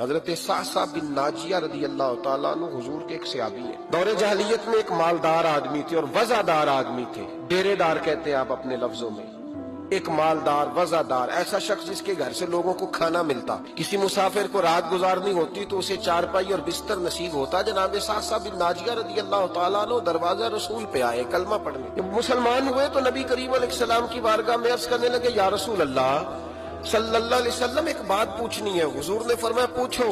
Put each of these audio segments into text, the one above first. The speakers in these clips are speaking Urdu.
حضرت صعصع بن ناجیہ رضی اللہ تعالیٰ عنہ حضور کے ایک صحابی ہیں. دور جاہلیت میں ایک مالدار آدمی تھے اور وزادار آدمی تھے. ڈیرے دار کہتے ہیں آپ اپنے لفظوں میں. ایک مالدار وزادار ایسا شخص جس کے گھر سے لوگوں کو کھانا ملتا. کسی مسافر کو رات گزارنی ہوتی تو اسے چارپائی اور بستر نصیب ہوتا. جناب صعصع بن ناجیہ رضی اللہ تعالیٰ عنہ دروازہ رسول پہ آئے کلمہ پڑھنے. جب مسلمان ہوئے تو نبی کریم علیہ السلام کی بارگاہ میں عرض کرنے لگے یا رسول اللہ صلی اللہ علیہ وسلم ایک بات پوچھنی ہے. حضور نے فرمایا پوچھو.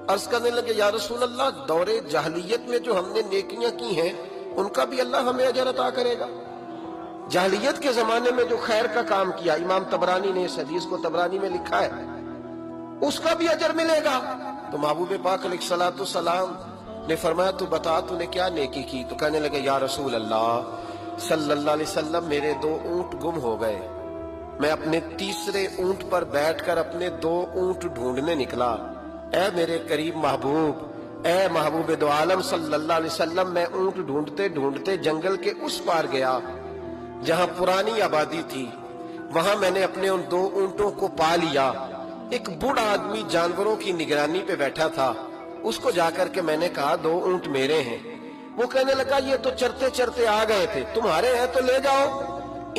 عرض کرنے لگے یا رسول اللہ دور جاہلیت میں جو ہم نے نیکیاں کی ہیں ان کا بھی اللہ ہمیں اجر عطا کرے گا؟ جاہلیت کے زمانے میں جو خیر کا کام کیا, امام طبرانی نے اس حدیث کو طبرانی میں لکھا ہے, اس کا بھی اجر ملے گا. تو محبوب پاک علیہ الصلوۃ والسلام نے فرمایا تو بتا تو نے کیا نیکی کی؟ تو کہنے لگے یا رسول اللہ صلی اللہ علیہ وسلم میرے 2 اونٹ گم ہو گئے. میں اپنے تیسرے اونٹ پر بیٹھ کر اپنے 2 اونٹ ڈھونڈنے نکلا. اے میرے قریب محبوب, اے محبوب دو عالم صلی اللہ علیہ وسلم, میں اونٹ ڈھونڈتے ڈھونڈتے جنگل کے اس پار گیا جہاں پرانی آبادی تھی. وہاں میں نے اپنے ان 2 اونٹوں کو پا لیا. ایک بوڑھا آدمی جانوروں کی نگرانی پہ بیٹھا تھا. اس کو جا کر کے میں نے کہا 2 اونٹ میرے ہیں. وہ کہنے لگا یہ تو چرتے چرتے آ گئے تھے, تمہارے ہیں تو لے جاؤ.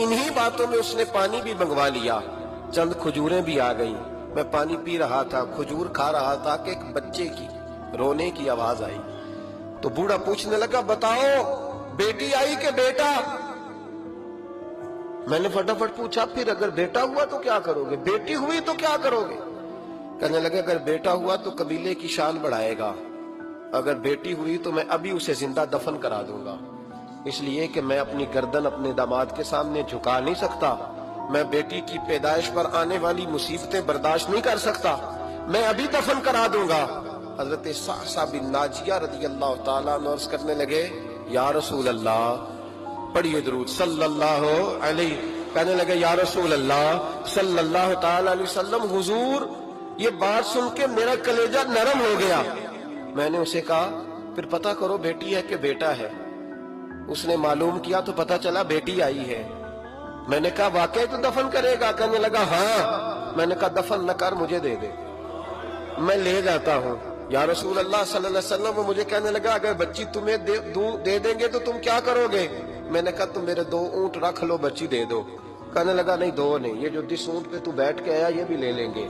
انہی باتوں میں اس نے پانی بھی منگوا لیا. چند کھجوریں بھی آ گئیں. میں پانی پی رہا تھا, کھجور کھا رہا تھا کہ ایک بچے کی رونے کی آواز آئی. تو بوڑھا پوچھنے لگا بتاؤ بیٹی آئی کہ بیٹا؟ میں نے فٹافٹ پوچھا پھر اگر بیٹا ہوا تو کیا کرو گے, بیٹی ہوئی تو کیا کرو گے؟ کہنے لگے اگر بیٹا ہوا تو قبیلے کی شان بڑھائے گا, اگر بیٹی ہوئی تو میں ابھی اسے زندہ دفن کرا دوں گا, اس لیے کہ میں اپنی گردن اپنے داماد کے سامنے جھکا نہیں سکتا. میں بیٹی کی پیدائش پر آنے والی مصیبتیں برداشت نہیں کر سکتا, میں ابھی دفن کرا دوں گا. حضرت صعصع بن ناجیہ رضی اللہ تعالیٰ عنہ عرض کرنے لگے یا رسول اللہ, پڑھیے درود صلی اللہ علیہ. کہنے لگے یا رسول اللہ صلی اللہ تعالیٰ علیہ وسلم حضور یہ بات سن کے میرا کلیجہ نرم ہو گیا. میں نے اسے کہا پھر پتہ کرو بیٹی ہے کہ بیٹا ہے. اس نے معلوم کیا تو پتہ چلا بیٹی آئی ہے. میں نے کہا واقعی تو دفن کرے گا؟ کہنے لگا ہاں. میں نے کہا دفن نہ کر, مجھے دے دے, میں لے جاتا ہوں. یا رسول اللہ صلی اللہ علیہ وسلم وہ مجھے کہنے لگا اگر بچی تمہیں دے دیں گے تو تم کیا کرو گے؟ میں نے کہا تم میرے 2 اونٹ رکھ لو, بچی دے دو. کہنے لگا نہیں 2 نہیں, یہ جو جس اونٹ پہ تو بیٹھ کے آیا یہ بھی لے لیں گے.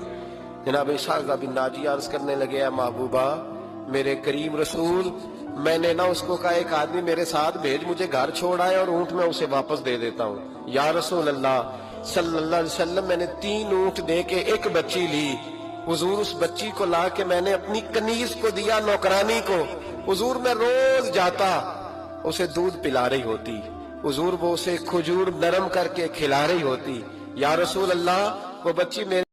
جناب صعصع بن ناجیہ عرض کرنے لگے اے محبوبہ میرے کریم رسول, میں نے نہ اس کو کہا ایک آدمی میرے ساتھ بھیج, مجھے گھر چھوڑ آئے اور اونٹ میں اسے واپس دے دیتا ہوں. یا رسول اللہ صلی اللہ علیہ وسلم میں نے 3 اونٹ دے کے ایک بچی لی. حضور اس بچی کو لا کے میں نے اپنی کنیز کو دیا, نوکرانی کو. حضور میں روز جاتا اسے دودھ پلا رہی ہوتی, حضور وہ اسے کھجور نرم کر کے کھلا رہی ہوتی. یا رسول اللہ وہ بچی میرے